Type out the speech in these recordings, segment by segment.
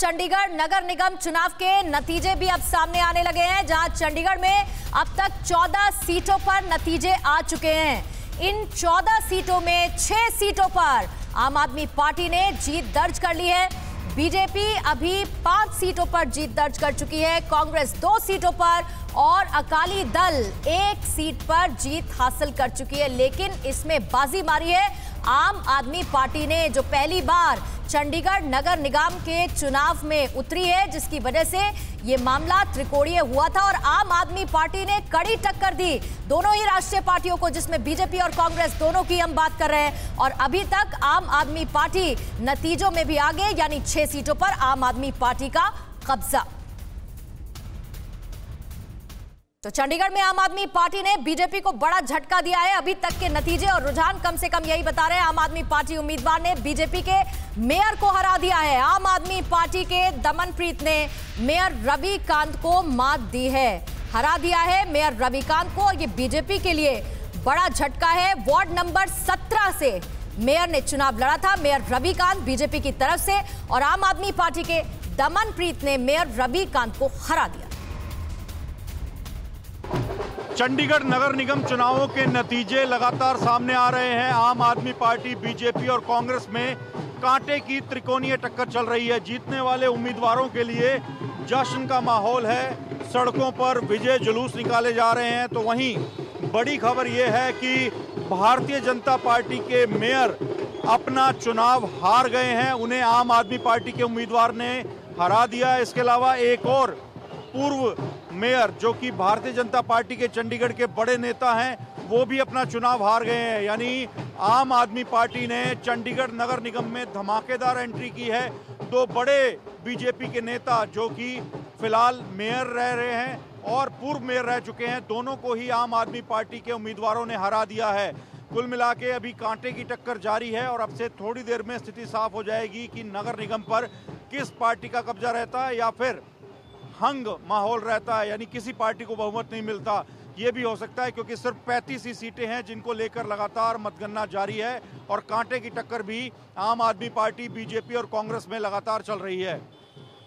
चंडीगढ़ नगर निगम चुनाव के नतीजे भी अब सामने आने लगे हैं, जहां चंडीगढ़ में अब तक 14 सीटों पर नतीजे आ चुके हैं। इन 14 सीटों में 6 सीटों पर आम आदमी पार्टी ने जीत दर्ज कर ली है। बीजेपी अभी 5 सीटों पर जीत दर्ज कर चुकी है, कांग्रेस 2 सीटों पर और अकाली दल 1 सीट पर जीत हासिल कर चुकी है। लेकिन इसमें बाजी मारी है आम आदमी पार्टी ने, जो पहली बार चंडीगढ़ नगर निगम के चुनाव में उतरी है, जिसकी वजह से ये मामला त्रिकोणीय हुआ था और आम आदमी पार्टी ने कड़ी टक्कर दी दोनों ही राष्ट्रीय पार्टियों को, जिसमें बीजेपी और कांग्रेस दोनों की हम बात कर रहे हैं। और अभी तक आम आदमी पार्टी नतीजों में भी आगे, यानी 6 सीटों पर आम आदमी पार्टी का कब्जा। तो चंडीगढ़ में आम आदमी पार्टी ने बीजेपी को बड़ा झटका दिया है। अभी तक के नतीजे और रुझान कम से कम यही बता रहे हैं, आम आदमी पार्टी उम्मीदवार ने बीजेपी के मेयर को हरा दिया है। आम आदमी पार्टी के दमनप्रीत ने मेयर रविकांत को मात दी है, हरा दिया है मेयर रविकांत को। ये बीजेपी के लिए बड़ा झटका है। वार्ड नंबर 17 से मेयर ने चुनाव लड़ा था, मेयर रविकांत बीजेपी की तरफ से, और आम आदमी पार्टी के दमनप्रीत ने मेयर रविकांत को हरा दिया। चंडीगढ़ नगर निगम चुनावों के नतीजे लगातार सामने आ रहे हैं। आम आदमी पार्टी, बीजेपी और कांग्रेस में कांटे की त्रिकोणीय टक्कर चल रही है। जीतने वाले उम्मीदवारों के लिए जश्न का माहौल है, सड़कों पर विजय जुलूस निकाले जा रहे हैं। तो वहीं बड़ी खबर यह है कि भारतीय जनता पार्टी के मेयर अपना चुनाव हार गए हैं, उन्हें आम आदमी पार्टी के उम्मीदवार ने हरा दिया। इसके अलावा एक और पूर्व मेयर, जो कि भारतीय जनता पार्टी के चंडीगढ़ के बड़े नेता हैं, वो भी अपना चुनाव हार गए हैं। यानी आम आदमी पार्टी ने चंडीगढ़ नगर निगम में धमाकेदार एंट्री की है। 2 बड़े बीजेपी के नेता, जो कि फिलहाल मेयर रह रहे हैं और पूर्व मेयर रह चुके हैं, दोनों को ही आम आदमी पार्टी के उम्मीदवारों ने हरा दिया है। कुल मिला के अभी कांटे की टक्कर जारी है और अब से थोड़ी देर में स्थिति साफ हो जाएगी कि नगर निगम पर किस पार्टी का कब्जा रहता है या फिर हंग माहौल रहता है, यानी किसी पार्टी को बहुमत नहीं मिलता। ये भी हो सकता है क्योंकि सिर्फ 35 ही सीटें हैं जिनको लेकर लगातार मतगणना जारी है और कांटे की टक्कर भी आम आदमी पार्टी, बीजेपी और कांग्रेस में लगातार चल रही है।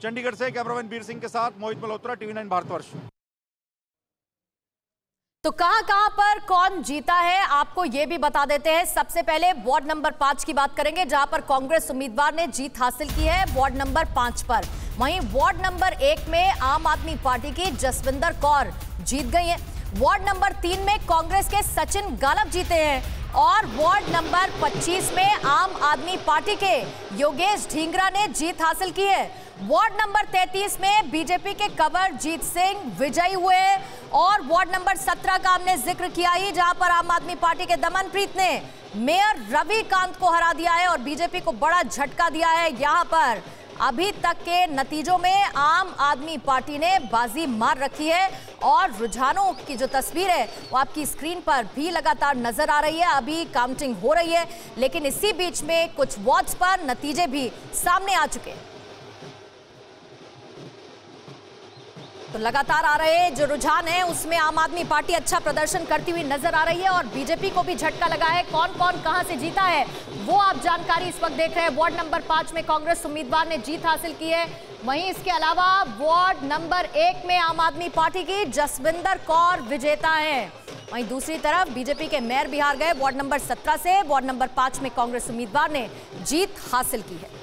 चंडीगढ़ से कैमरामैन वीर सिंह के साथ मोहित मल्होत्रा, TV9 भारतवर्ष। तो कहां पर कौन जीता है आपको ये भी बता देते हैं। सबसे पहले वार्ड नंबर 5 की बात करेंगे, जहां पर कांग्रेस उम्मीदवार ने जीत हासिल की है वार्ड नंबर 5 पर। वहीं वार्ड नंबर 1 में आम आदमी पार्टी की जसविंदर कौर जीत गई है। वार्ड नंबर 3 में कांग्रेस के सचिन गालब जीते हैं और वार्ड नंबर 25 में आम आदमी पार्टी के योगेश ढींगरा ने जीत हासिल की है। वार्ड नंबर 33 में बीजेपी के कवरजीत सिंह विजयी हुए और वार्ड नंबर 17 का हमने जिक्र किया ही, जहां पर आम आदमी पार्टी के दमनप्रीत ने मेयर रविकांत को हरा दिया है और बीजेपी को बड़ा झटका दिया है। यहां पर अभी तक के नतीजों में आम आदमी पार्टी ने बाजी मार रखी है और रुझानों की जो तस्वीर है वो आपकी स्क्रीन पर भी लगातार नजर आ रही है। अभी काउंटिंग हो रही है, लेकिन इसी बीच में कुछ वार्ड्स पर नतीजे भी सामने आ चुके हैं। तो लगातार आ रहे जो रुझान है उसमें आम आदमी पार्टी अच्छा प्रदर्शन करती हुई नजर आ रही है और बीजेपी को भी झटका लगा है। कौन कौन कहां से जीता है वो आप जानकारी इस वक्त देख रहे हैं। वार्ड नंबर 5 में कांग्रेस उम्मीदवार ने जीत हासिल की है। वहीं इसके अलावा वार्ड नंबर 1 में आम आदमी पार्टी की जसविंदर कौर विजेता है। वहीं दूसरी तरफ बीजेपी के मेयर बिहार गए वार्ड नंबर 17 से। वार्ड नंबर 5 में कांग्रेस उम्मीदवार ने जीत हासिल की है।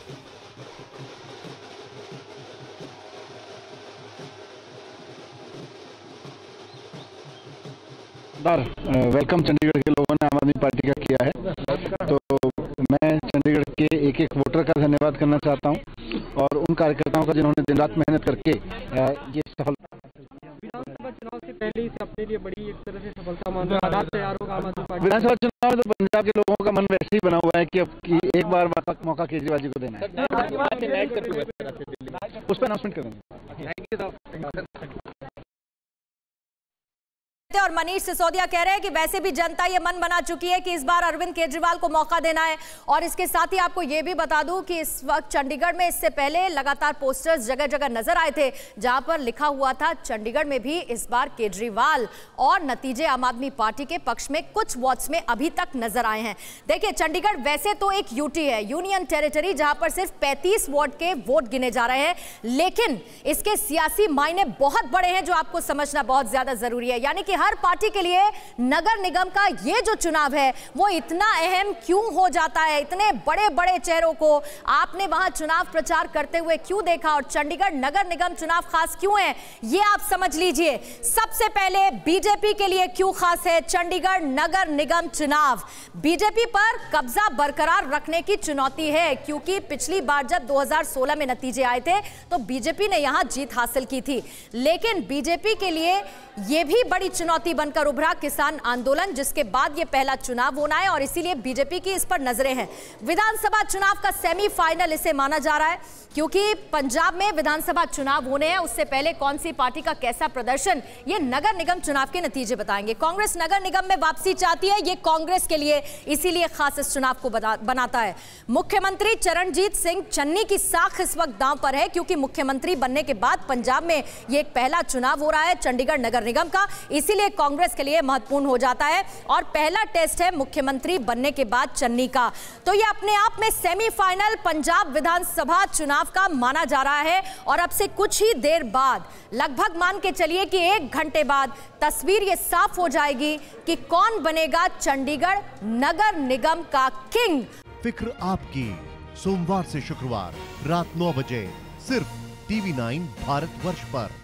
वेलकम चंडीगढ़ के लोगों ने आम आदमी पार्टी का किया है, तो मैं चंडीगढ़ के एक एक वोटर का धन्यवाद करना चाहता हूं और उन कार्यकर्ताओं का जिन्होंने दिन रात मेहनत करके ये सफलता। विधानसभा चुनाव से पहले ही अपने लिए बड़ी एक तरह से सफलता मानते हैं। तैयार होगा आम आदमी पार्टी। विधानसभा चुनाव में तो पंजाब के लोगों का मन वैसे ही बना हुआ है कि अब एक बार मौका केजरीवाल जी को देना है। उस पर अनाउंसमेंट करेंगे। और मनीष सिसोदिया कह रहे हैं कि वैसे भी जनता ये मन बना चुकी है कि इस बार अरविंद केजरीवाल को मौका देना है। और इसके साथ ही आपको ये भी बता दूं कि इस वक्त चंडीगढ़ में इससे पहले लगातार पोस्टर्स जगह जगह नजर आए थे जहां पर लिखा हुआ था चंडीगढ़ में भी इस बार केजरीवाल, और नतीजे आम आदमी पार्टी के पक्ष में कुछ वार्ड्स में अभी तक नजर आए हैं। देखिए, चंडीगढ़ वैसे तो एक यूटी है, यूनियन टेरिटरी, जहां पर सिर्फ 35 वार्ड के वोट गिने जा रहे हैं, लेकिन इसके सियासी मायने बहुत बड़े हैं जो आपको समझना बहुत ज्यादा जरूरी है। यानी कि हर पार्टी के लिए नगर निगम का ये जो चुनाव है वो इतना अहम क्यों हो जाता है, इतने बड़े बड़े चेहरों को आपने वहां चुनाव प्रचार करते हुए क्यों देखा, और चंडीगढ़ नगर निगम चुनाव खास क्यों है ये आप समझ लीजिए। सबसे पहले बीजेपी के लिए क्यों खास है चंडीगढ़ नगर निगम चुनाव। बीजेपी पर कब्जा बरकरार रखने की चुनौती है, क्योंकि पिछली बार जब 2016 में नतीजे आए थे तो बीजेपी ने यहां जीत हासिल की थी, लेकिन बीजेपी के लिए यह भी बड़ी चुनौती बनकर उभरा किसान आंदोलन, जिसके बाद यह पहला चुनाव होना है और इसीलिए बीजेपी की इस पर नजरें हैं। विधानसभा चुनाव का सेमीफाइनल इसे माना जा रहा है, क्योंकि पंजाब में विधानसभा चुनाव होने हैं, उससे पहले कौन सी पार्टी का कैसा प्रदर्शन ये नगर निगम चुनाव के नतीजे बताएंगे। कांग्रेस नगर निगम में वापसी चाहती है, ये कांग्रेस के लिए इसीलिए खास इस चुनाव को बनाता है। मुख्यमंत्री चरणजीत सिंह चन्नी की साख इस वक्त दांव पर है, क्योंकि मुख्यमंत्री बनने के बाद पंजाब में ये एक पहला चुनाव हो रहा है चंडीगढ़ नगर निगम का, इसीलिए कांग्रेस के लिए महत्वपूर्ण हो जाता है और पहला टेस्ट है मुख्यमंत्री बनने के बाद चन्नी का। तो ये अपने आप में सेमीफाइनल पंजाब विधानसभा चुनाव का माना जा रहा है और अब से कुछ ही देर बाद, लगभग मान के चलिए कि 1 घंटे बाद, तस्वीर ये साफ हो जाएगी कि कौन बनेगा चंडीगढ़ नगर निगम का किंग। फिक्र आपकी, सोमवार से शुक्रवार रात 9 बजे सिर्फ TV9 भारतवर्ष पर।